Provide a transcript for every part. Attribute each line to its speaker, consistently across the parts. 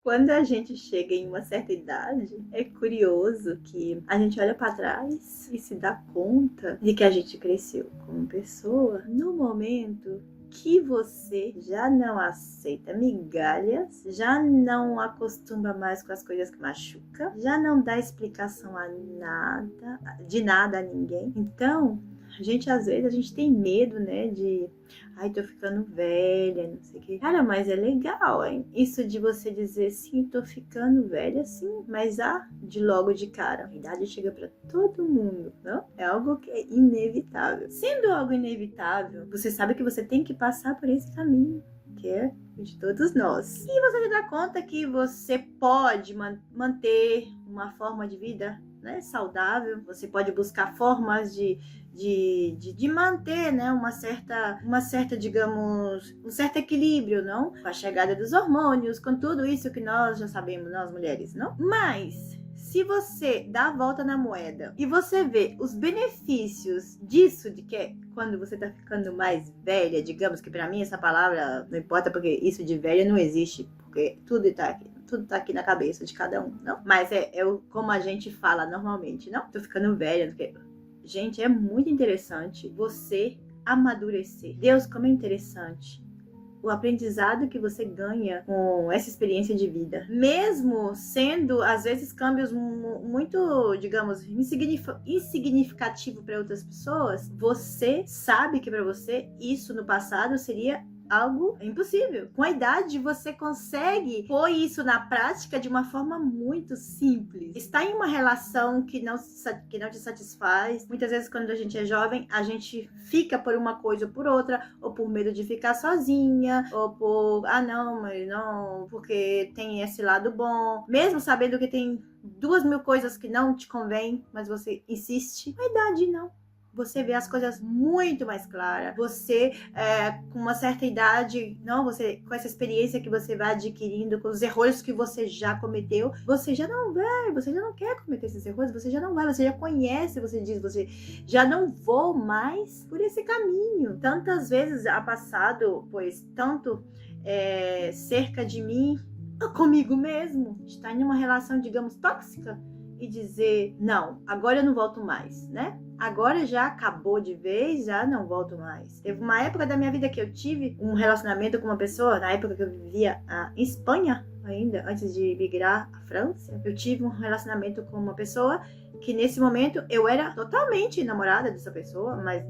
Speaker 1: Quando a gente chega em uma certa idade, é curioso que a gente olha para trás e se dá conta de que a gente cresceu como pessoa no momento que você já não aceita migalhas, já não acostuma mais com as coisas que machucam, já não dá explicação a nada, de nada a ninguém. Então, às vezes, a gente tem medo, né, de ai, tô ficando velha, não sei o que. Cara, mas é legal, hein? Isso de você dizer, sim, tô ficando velha, sim, mas de logo de cara. A idade chega pra todo mundo, não? É algo que é inevitável. Sendo algo inevitável, você sabe que você tem que passar por esse caminho, que é de todos nós. E você se dá conta que você pode manter uma forma de vida, né, saudável. Você pode buscar formas de manter, né, uma certa, digamos, um certo equilíbrio, não? Com a chegada dos hormônios, com tudo isso que nós já sabemos, nós mulheres, não? Mas se você dá a volta na moeda e você vê os benefícios disso, de que quando você tá ficando mais velha, digamos que pra mim essa palavra não importa, porque isso de velha não existe, porque tudo tá aqui na cabeça de cada um, não? Mas é como a gente fala normalmente, não? Tô ficando velha, porque... Gente, é muito interessante você amadurecer. Deus, como é interessante o aprendizado que você ganha com essa experiência de vida. Mesmo sendo, às vezes, câmbios muito, digamos, insignificativo para outras pessoas, você sabe que para você isso no passado seria algo impossível. Com a idade, você consegue pôr isso na prática de uma forma muito simples. Está em uma relação que não te satisfaz. Muitas vezes, quando a gente é jovem, a gente fica por uma coisa ou por outra, ou por medo de ficar sozinha, ou por, não, mas não, porque tem esse lado bom. Mesmo sabendo que tem 2.000 coisas que não te convém, mas você insiste. Com a idade, não. Você vê as coisas muito mais claras. Você, com uma certa idade, não, você com essa experiência que você vai adquirindo, com os erros que você já cometeu, você já não vai, você já não quer cometer esses erros, você já não vai, você já conhece, você diz, você já não vou mais por esse caminho. Tantas vezes há passado, pois, tanto cerca de mim, comigo mesmo, estar em uma relação, digamos, tóxica, e dizer, não, agora eu não volto mais, né? Agora já acabou de vez, já não volto mais. Teve uma época da minha vida que eu tive um relacionamento com uma pessoa, na época que eu vivia em Espanha ainda, antes de migrar à França, eu tive um relacionamento com uma pessoa que nesse momento eu era totalmente namorada dessa pessoa, mas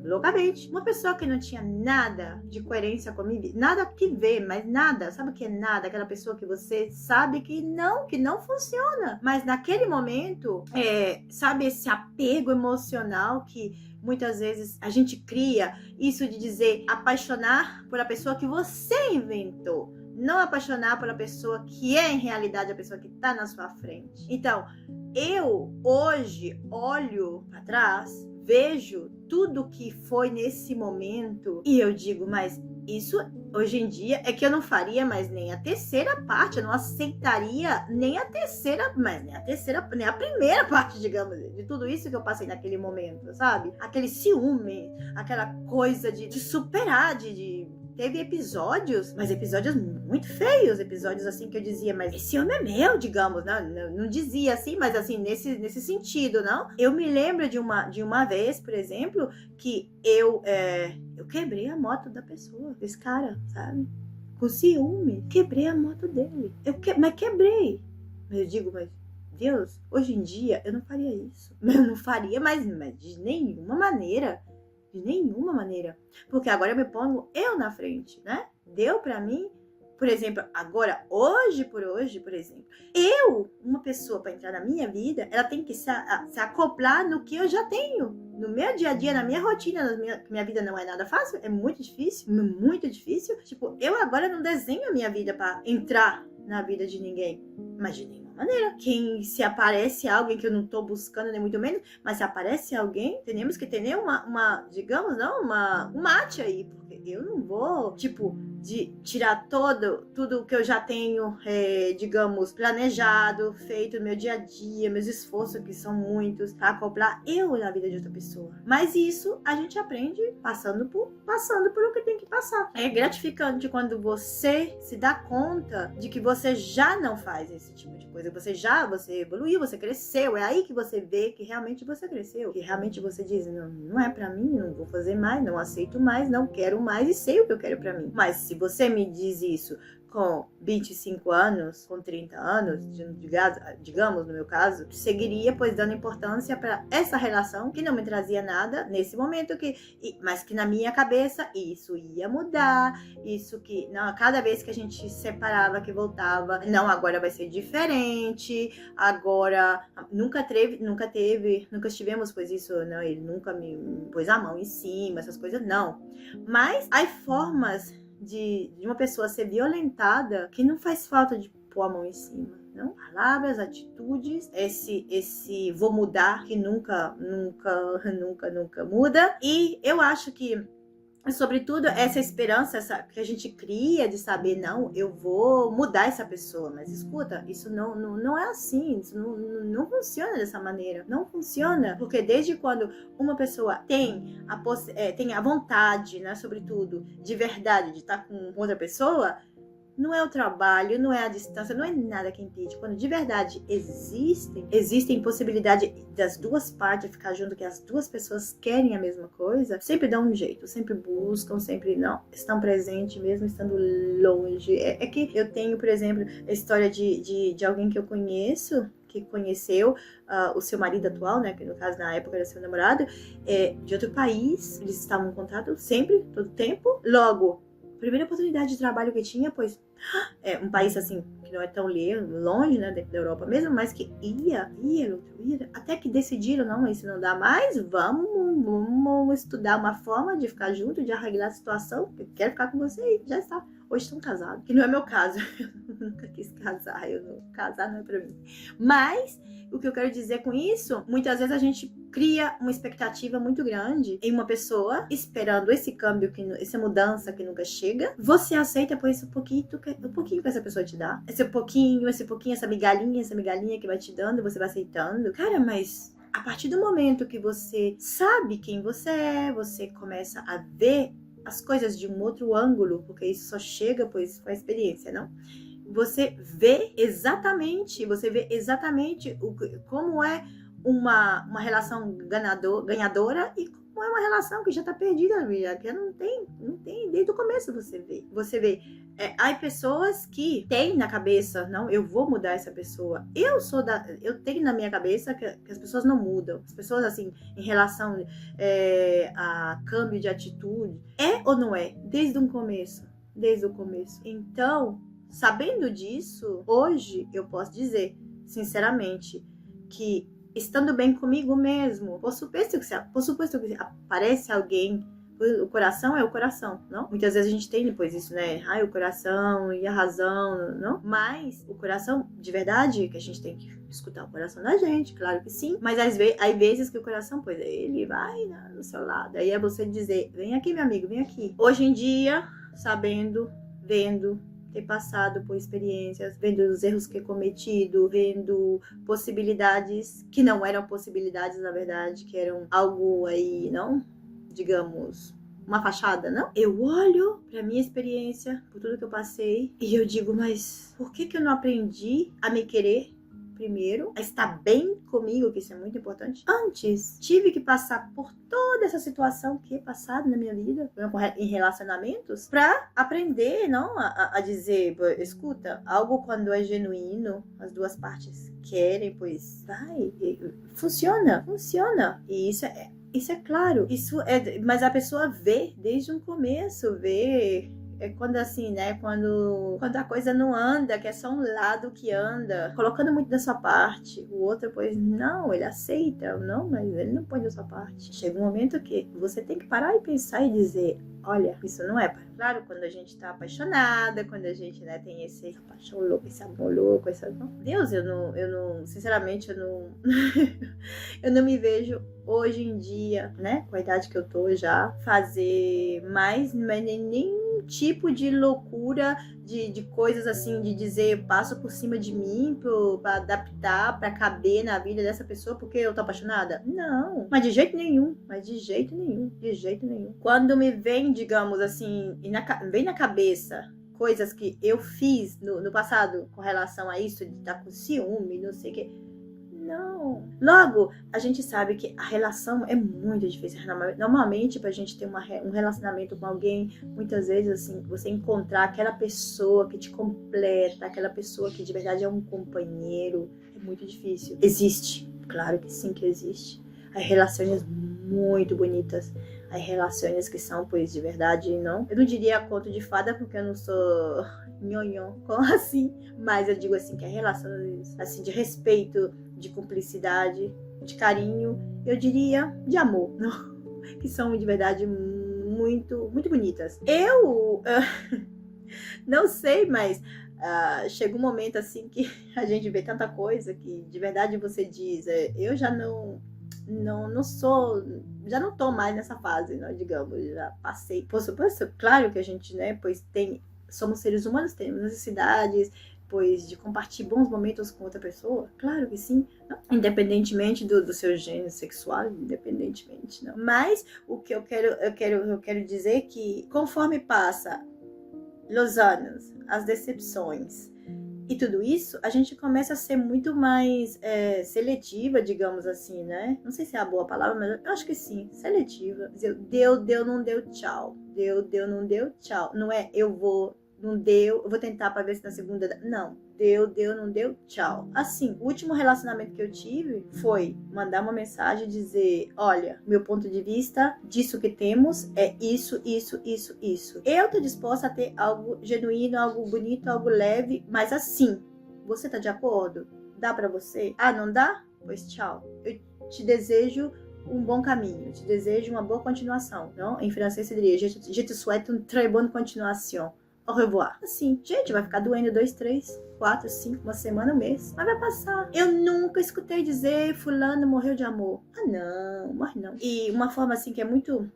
Speaker 1: loucamente. Uma pessoa que não tinha nada de coerência comigo, nada que ver, mas nada, sabe o que é nada? Aquela pessoa que você sabe que não funciona. Mas naquele momento, sabe esse apego emocional que muitas vezes a gente cria, isso de dizer apaixonar por a pessoa que você inventou, não apaixonar pela pessoa que é em realidade a pessoa que está na sua frente. Então, eu hoje olho para trás, vejo tudo que foi nesse momento e eu digo, mas isso hoje em dia é que eu não faria mais nem a terceira parte, eu não aceitaria nem a terceira, mas nem a primeira parte, digamos, de tudo isso que eu passei naquele momento, sabe? Aquele ciúme, aquela coisa de superar, teve episódios, mas episódios muito feios, episódios assim que eu dizia, mas esse homem é meu, digamos, né? Não dizia assim, mas assim, nesse sentido, não? Eu me lembro de uma vez, por exemplo, que eu quebrei a moto da pessoa, desse cara, sabe? Com ciúme, quebrei a moto dele. Mas quebrei. Mas eu digo, mas Deus, hoje em dia eu não faria isso. Eu não faria, mas de nenhuma maneira. De nenhuma maneira. Porque agora eu me pongo eu na frente, né? Deu pra mim, por exemplo, agora, hoje, por exemplo, uma pessoa para entrar na minha vida, ela tem que se acoplar no que eu já tenho. No meu dia a dia, na minha rotina, minha vida não é nada fácil, é muito difícil, muito difícil. Tipo, eu agora não desenho a minha vida para entrar na vida de ninguém. Mas de nenhuma maneira. Se aparece alguém que eu não tô buscando, nem muito menos, mas se aparece alguém, temos que ter uma digamos, não, um mate aí, porque eu não vou, tipo, de tirar tudo que eu já tenho, digamos, planejado, feito no meu dia a dia, meus esforços, que são muitos, pra acoplar eu na vida de outra pessoa. Mas isso a gente aprende passando por o que tem que passar. É gratificante quando você se dá conta de que você já não faz esse tipo de coisa. Você evoluiu, você cresceu. É aí que você vê que realmente você cresceu. Que realmente você diz, não é pra mim, não vou fazer mais, não aceito mais, não quero mais e sei o que eu quero pra mim. Mas se você me diz isso com 25 anos, com 30 anos, digamos, no meu caso, seguiria, pois, dando importância para essa relação que não me trazia nada nesse momento, mas que na minha cabeça isso ia mudar, isso que, não, cada vez que a gente se separava, que voltava, não, agora vai ser diferente, agora, nunca estivemos, pois isso, não, ele nunca me pôs a mão em cima, essas coisas, não. Mas há formas de uma pessoa ser violentada que não faz falta de pôr a mão em cima, não? Palavras, atitudes, esse vou mudar que nunca muda. E eu acho que, sobretudo, essa esperança que a gente cria de saber, não, eu vou mudar essa pessoa, mas escuta, isso não é assim, isso não funciona dessa maneira, não funciona, porque desde quando uma pessoa tem a vontade, né, sobretudo, de verdade, de estar com outra pessoa, não é o trabalho, não é a distância, não é nada que impede. Quando de verdade existem possibilidade das duas partes ficar junto, que as duas pessoas querem a mesma coisa, sempre dão um jeito, sempre buscam, sempre não estão presentes, mesmo estando longe. É que eu tenho, por exemplo, a história de alguém que eu conheço, que conheceu o seu marido atual, né, que no caso na época era seu namorado, de outro país. Eles estavam em contato sempre, todo tempo. Logo, primeira oportunidade de trabalho que tinha, pois um país assim, que não é tão longe, né, dentro da Europa mesmo, mas que ia, até que decidiram, não, isso não dá mais, vamos estudar uma forma de ficar junto, de arreglar a situação, eu quero ficar com você e já está. Hoje estão casados, que não é meu caso, eu nunca quis casar, casar não é pra mim. Mas, o que eu quero dizer com isso, muitas vezes a gente cria uma expectativa muito grande em uma pessoa, esperando esse câmbio, essa mudança que nunca chega. Você aceita, pois, o pouquinho que essa pessoa te dá. Esse pouquinho, essa migalhinha que vai te dando, você vai aceitando. Cara, mas a partir do momento que você sabe quem você é, você começa a ver as coisas de um outro ângulo, porque isso só chega, pois, com a experiência, não? Você vê exatamente como é uma relação ganhadora e como é uma relação que já tá perdida, que não tem, desde o começo você vê. Há pessoas que têm na cabeça, não, eu vou mudar essa pessoa. Eu tenho na minha cabeça que as pessoas não mudam. As pessoas, assim, em relação a câmbio de atitude, é ou não é? Desde o começo. Então, sabendo disso, hoje eu posso dizer, sinceramente, que estando bem comigo mesmo, por suposto que aparece alguém, o coração é o coração, não? Muitas vezes a gente tem depois isso, né? O coração e a razão, não? Mas o coração, de verdade, que a gente tem que escutar o coração da gente, claro que sim. Mas há vezes que o coração, pois, ele vai no seu lado. Aí é você dizer, vem aqui, meu amigo, vem aqui. Hoje em dia, sabendo, vendo, ter passado por experiências, vendo os erros que cometido, vendo possibilidades que não eram possibilidades, na verdade, que eram algo aí, não? Digamos, uma fachada, não? Eu olho pra minha experiência, por tudo que eu passei, e eu digo, mas por que eu não aprendi a me querer primeiro, a estar bem comigo, que isso é muito importante. Antes, tive que passar por toda essa situação que é passada na minha vida, em relacionamentos, pra aprender, não? A dizer, escuta, algo quando é genuíno, as duas partes querem, pois vai, funciona. E isso é claro, mas a pessoa vê desde o começo, quando assim, né, quando a coisa não anda, que é só um lado que anda, colocando muito da sua parte, o outro, pois, não, ele aceita, não, mas ele não põe da sua parte. Chega um momento que você tem que parar e pensar e dizer, olha, isso não é. Claro, quando a gente tá apaixonada, quando a gente, né, tem essa paixão louca, esse amor louco, Deus, eu não, sinceramente, eu não me vejo hoje em dia, né, com a idade que eu tô já, fazer mais, nem tipo de loucura, de coisas assim, de dizer, passo por cima de mim pra adaptar, pra caber na vida dessa pessoa porque eu tô apaixonada? Não, mas de jeito nenhum, de jeito nenhum. Quando me vem, digamos assim, vem na cabeça coisas que eu fiz no passado com relação a isso, de estar com ciúme, não sei o que. Não. Logo, a gente sabe que a relação é muito difícil. Normalmente, pra gente ter um relacionamento com alguém, muitas vezes, assim, você encontrar aquela pessoa que te completa, aquela pessoa que de verdade é um companheiro, é muito difícil. Existe, claro que sim que existe. Há relações muito bonitas. Há relações que são, pois, de verdade, não. Eu não diria conto de fada, porque eu não sou nhonhon, assim. Mas eu digo assim, que há relações, assim, de respeito, de cumplicidade, de carinho, eu diria de amor, não? Que são de verdade muito, muito bonitas. Eu não sei, mas chega um momento assim que a gente vê tanta coisa que de verdade você diz, eu já não sou, já não tô mais nessa fase, né, digamos, já passei. Claro que a gente, né, pois somos seres humanos, temos necessidades, pois de compartilhar bons momentos com outra pessoa, claro que sim, não? Independentemente do seu gênero sexual, independentemente, não. Mas o que eu quero dizer que conforme passa os anos, as decepções e tudo isso, a gente começa a ser muito mais seletiva, digamos assim, né? Não sei se é a boa palavra, mas eu acho que sim, seletiva. Deu, não deu, tchau. Deu, não deu, tchau. Não é não deu, eu vou tentar pra ver se na segunda... Não, deu, não deu, tchau. Assim, o último relacionamento que eu tive foi mandar uma mensagem e dizer, olha, meu ponto de vista disso que temos é isso. Eu tô disposta a ter algo genuíno, algo bonito, algo leve, mas assim, você tá de acordo? Dá pra você? Ah, não dá? Pois tchau. Eu te desejo um bom caminho, te desejo uma boa continuação, não? Em francês se diria, je te souhaite une très bonne continuation. Au revoir. Assim, gente, vai ficar doendo 2, 3, 4, 5, uma semana, um mês. Mas vai passar. Eu nunca escutei dizer fulano morreu de amor. Ah, não, morre não. E uma forma assim que é muito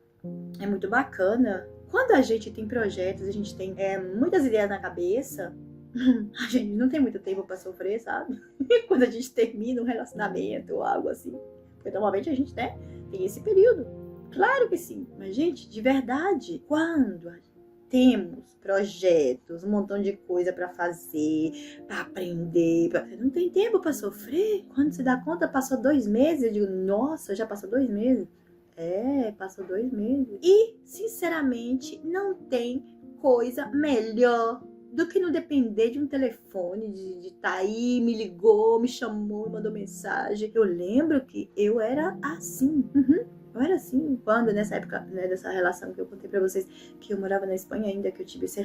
Speaker 1: bacana. Quando a gente tem projetos, a gente tem muitas ideias na cabeça, a gente não tem muito tempo pra sofrer, sabe? Quando a gente termina um relacionamento ou algo assim. Porque normalmente a gente, né, tem esse período. Claro que sim. Mas, gente, de verdade, quando temos projetos, um montão de coisa pra fazer, pra aprender, você não tem tempo pra sofrer. Quando você dá conta, passou 2 meses. Eu digo, nossa, já passou 2 meses? Passou 2 meses. E, sinceramente, não tem coisa melhor do que não depender de um telefone, de estar aí, me ligou, me chamou, me mandou mensagem. Eu lembro que eu era assim. Eu era assim, quando nessa época, né, dessa relação que eu contei pra vocês, que eu morava na Espanha ainda, que eu tive esse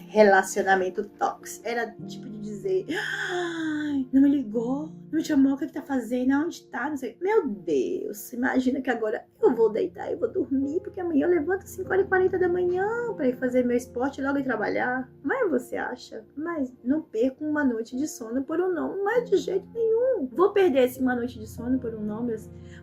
Speaker 1: relacionamento tóxico. Era tipo de dizer, ai, não me ligou, não me chamou, o que tá fazendo, aonde tá, não sei. Meu Deus, imagina que agora eu vou deitar, eu vou dormir, porque amanhã eu levanto às 5h40 da manhã pra ir fazer meu esporte e logo ir trabalhar. Mas você acha? Mas não perco uma noite de sono por um não, mas de jeito nenhum. Vou perder uma noite de sono por um não,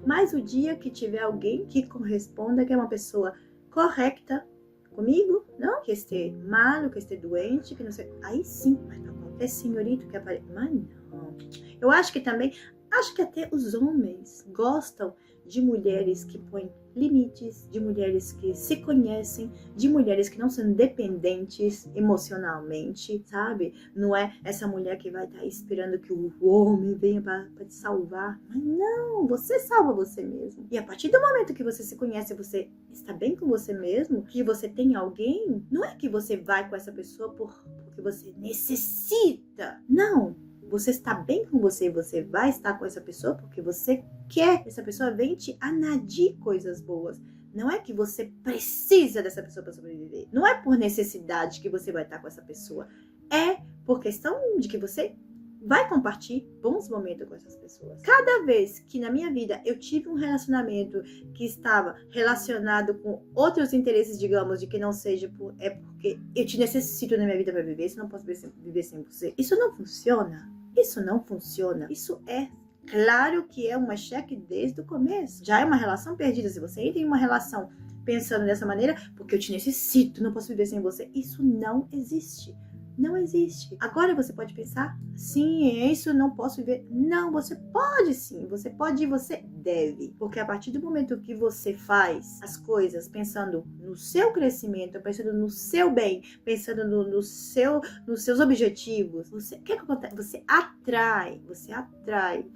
Speaker 1: mas o dia que tiver alguém que corresponda, que é uma pessoa correta comigo, não que esteja mal, que esteja doente, que não sei, aí sim, mas pra qualquer senhorito que apareça, mas não. Eu acho que até os homens gostam de mulheres que põem limites, de mulheres que se conhecem, de mulheres que não são dependentes emocionalmente, sabe? Não é essa mulher que vai estar esperando que o homem venha para te salvar. Mas não, você salva você mesmo. E a partir do momento que você se conhece, você está bem com você mesmo, que você tem alguém, não é que você vai com essa pessoa porque você necessita. Não. Você está bem com você vai estar com essa pessoa porque você quer que essa pessoa venha te anadir coisas boas. Não é que você precisa dessa pessoa para sobreviver. Não é por necessidade que você vai estar com essa pessoa. É por questão de que você vai compartilhar bons momentos com essas pessoas. Cada vez que na minha vida eu tive um relacionamento que estava relacionado com outros interesses, digamos, de que não seja porque eu te necessito na minha vida para viver, se não posso viver sem você. Isso não funciona. Isso não funciona. Isso é claro que é uma cheque desde o começo. Já é uma relação perdida. Se você entra em uma relação pensando dessa maneira, porque eu te necessito, não posso viver sem você. Isso não existe. Não existe. Agora você pode pensar, sim, é isso, não posso viver. Não, você pode sim, você pode e você deve. Porque a partir do momento que você faz as coisas pensando no seu crescimento, pensando no seu bem, pensando nos seus objetivos, o que acontece? Você atrai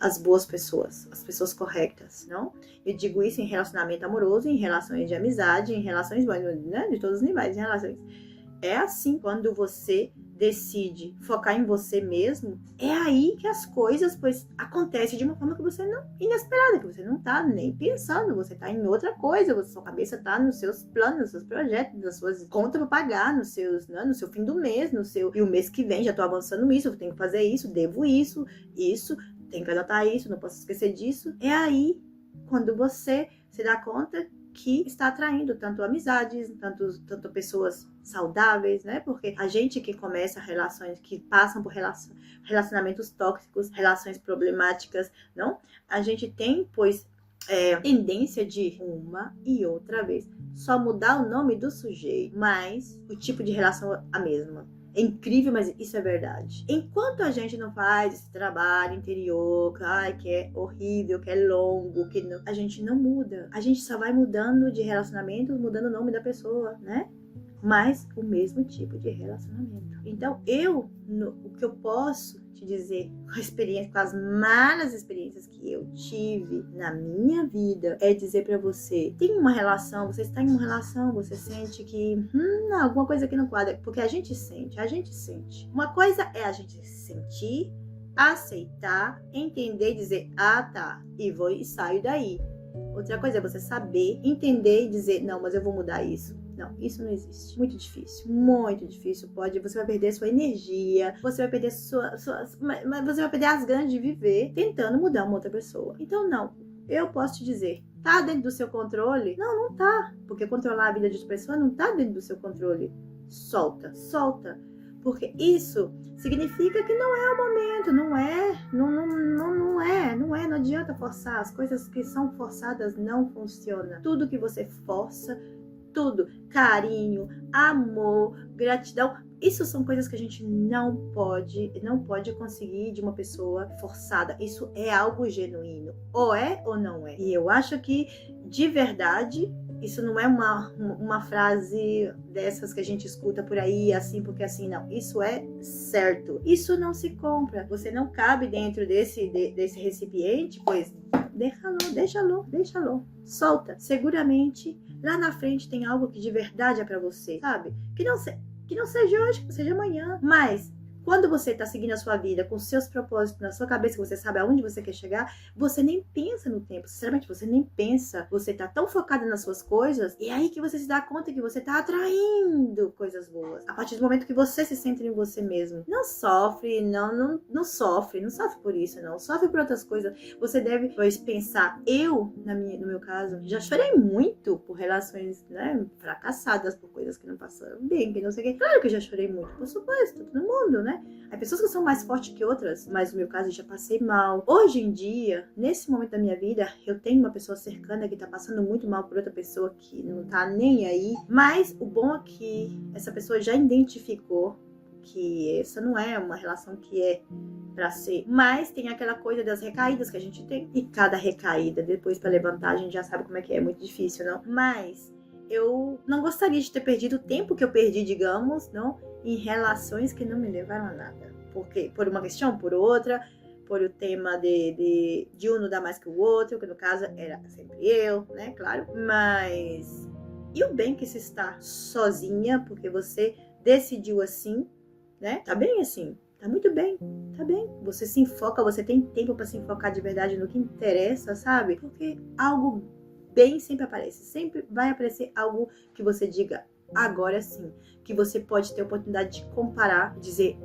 Speaker 1: as boas pessoas, as pessoas corretas, não? Eu digo isso em relacionamento amoroso, em relações de amizade, em relações, né, de todos os níveis, em relações. É assim, quando você decide focar em você mesmo, é aí que as coisas, pois, acontecem de uma forma que você não, inesperada, que você não tá nem pensando, você tá em outra coisa, sua cabeça tá nos seus planos, nos seus projetos, nas suas contas para pagar, no seu fim do mês, e o mês que vem, já tô avançando nisso, eu tenho que fazer isso, devo isso, tenho que anotar isso, não posso esquecer disso. É aí, quando você se dá conta que está atraindo tanto amizades, tanto pessoas saudáveis, né? Porque a gente que começa relações, que passam por relacionamentos tóxicos, relações problemáticas, não? A gente tem, pois, tendência de uma e outra vez só mudar o nome do sujeito, mas o tipo de relação a mesma. É incrível, mas isso é verdade. Enquanto a gente não faz esse trabalho interior, que é horrível, que é longo, a gente não muda. A gente só vai mudando de relacionamento, mudando o nome da pessoa, né? Mas o mesmo tipo de relacionamento. Então, o que eu posso te dizer com as malas experiências que eu tive na minha vida, é dizer pra você, tem uma relação, você está em uma relação, você sente que alguma coisa aqui não quadra, porque a gente sente. Uma coisa é a gente sentir, aceitar, entender e dizer, tá, e saio daí. Outra coisa é você saber, entender e dizer, não, mas eu vou mudar isso. Não, isso não existe. Muito difícil. Você vai perder sua energia, você vai perder mas você vai perder as ganas de viver tentando mudar uma outra pessoa. Então, não. Eu posso te dizer, tá dentro do seu controle? Não, não tá. Porque controlar a vida de outra pessoa não tá dentro do seu controle. Solta. Porque isso significa que não é o momento, não adianta forçar. As coisas que são forçadas não funcionam. Tudo que você força, tudo, carinho, amor, gratidão, isso são coisas que a gente não pode conseguir de uma pessoa forçada. Isso é algo genuíno, ou é ou não é. E eu acho que, de verdade, isso não é uma frase dessas que a gente escuta por aí, assim porque assim, não. Isso é certo. Isso não se compra. Você não cabe dentro desse recipiente, pois deixa-lo. Solta. Seguramente, lá na frente tem algo que de verdade é pra você, sabe? Que não seja hoje, que seja amanhã. Mas, quando você tá seguindo a sua vida com seus propósitos na sua cabeça, que você sabe aonde você quer chegar, você nem pensa no tempo. Sinceramente, você nem pensa. Você tá tão focado nas suas coisas, e é aí que você se dá conta que você tá atraindo coisas boas. A partir do momento que você se centra em você mesmo. Não sofre por isso, não. Sofre por outras coisas. Você deve, pois, pensar. No meu caso, já chorei muito por relações, né, fracassadas, por coisas que não passaram bem, que não sei o quê. Claro que eu já chorei muito, por suposto, todo mundo, né? Há pessoas que são mais fortes que outras, mas no meu caso eu já passei mal. Hoje em dia, nesse momento da minha vida, eu tenho uma pessoa cercana que tá passando muito mal por outra pessoa que não tá nem aí. Mas o bom é que essa pessoa já identificou que essa não é uma relação que é pra ser. Mas tem aquela coisa das recaídas que a gente tem. E cada recaída, depois pra levantar, a gente já sabe como é que é muito difícil, não? Mas eu não gostaria de ter perdido o tempo que eu perdi, digamos, não, em relações que não me levaram a nada. Porque, por uma questão, por outra, por o tema de um não dar mais que o outro, que no caso era sempre eu, né, claro. Mas, e o bem que se está sozinha, porque você decidiu assim, né, tá bem assim, tá muito bem, tá bem. Você se enfoca, você tem tempo pra se enfocar de verdade no que interessa, sabe? Porque algo bem sempre aparece, sempre vai aparecer algo que você diga, agora sim, que você pode ter a oportunidade de comparar, dizer,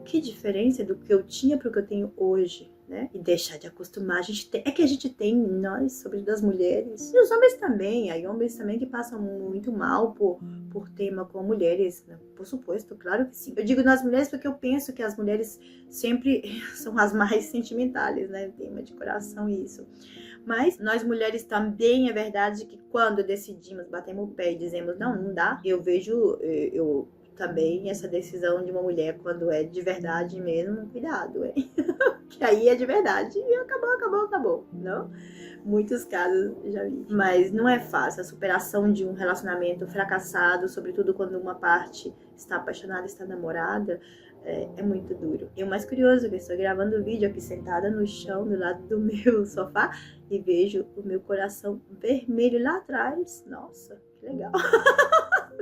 Speaker 1: que diferença do que eu tinha para o que eu tenho hoje, né? E deixar de acostumar. É que a gente tem, nós, sobretudo as mulheres, e os homens também, aí homens também que passam muito mal por tema com mulheres, né? Por suposto, claro que sim. Eu digo nas mulheres porque eu penso que as mulheres sempre são as mais sentimentais, né? Tema de coração isso. Mas nós mulheres também é verdade que quando decidimos, batemos o pé e dizemos não dá, eu vejo, eu também essa decisão de uma mulher quando é de verdade mesmo, cuidado, hein? Que aí é de verdade e acabou, não? Muitos casos já vi. Mas não é fácil a superação de um relacionamento fracassado, sobretudo quando uma parte está apaixonada, está namorada, é muito duro. E o mais curioso é que eu estou gravando o vídeo aqui sentada no chão, do lado do meu sofá, e vejo o meu coração vermelho lá atrás. Nossa, que legal.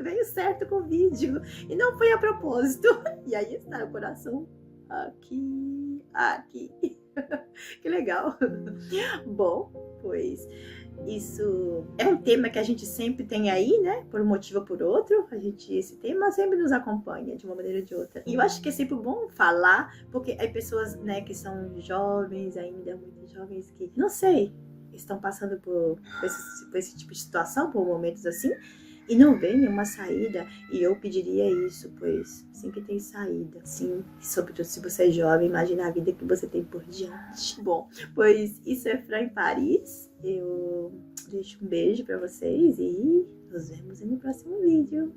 Speaker 1: Veio certo com o vídeo e não foi a propósito. E aí está o coração aqui. Que legal. Bom, pois isso é um tema que a gente sempre tem aí, né? Por um motivo ou por outro. Esse tema sempre nos acompanha de uma maneira ou de outra. E eu acho que é sempre bom falar, porque há pessoas, né, que são jovens, ainda muito jovens, que, não sei, estão passando por esse tipo de situação, por momentos assim, e não vê nenhuma saída. E eu pediria isso, pois sim que tem saída. Sim, sobretudo se você é jovem, imagina a vida que você tem por diante. Bom, pois isso é Fran em Paris. Eu deixo um beijo pra vocês e nos vemos no próximo vídeo.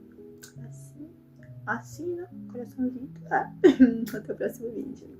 Speaker 1: Assim, né? Coraçãozinho. Até o próximo vídeo.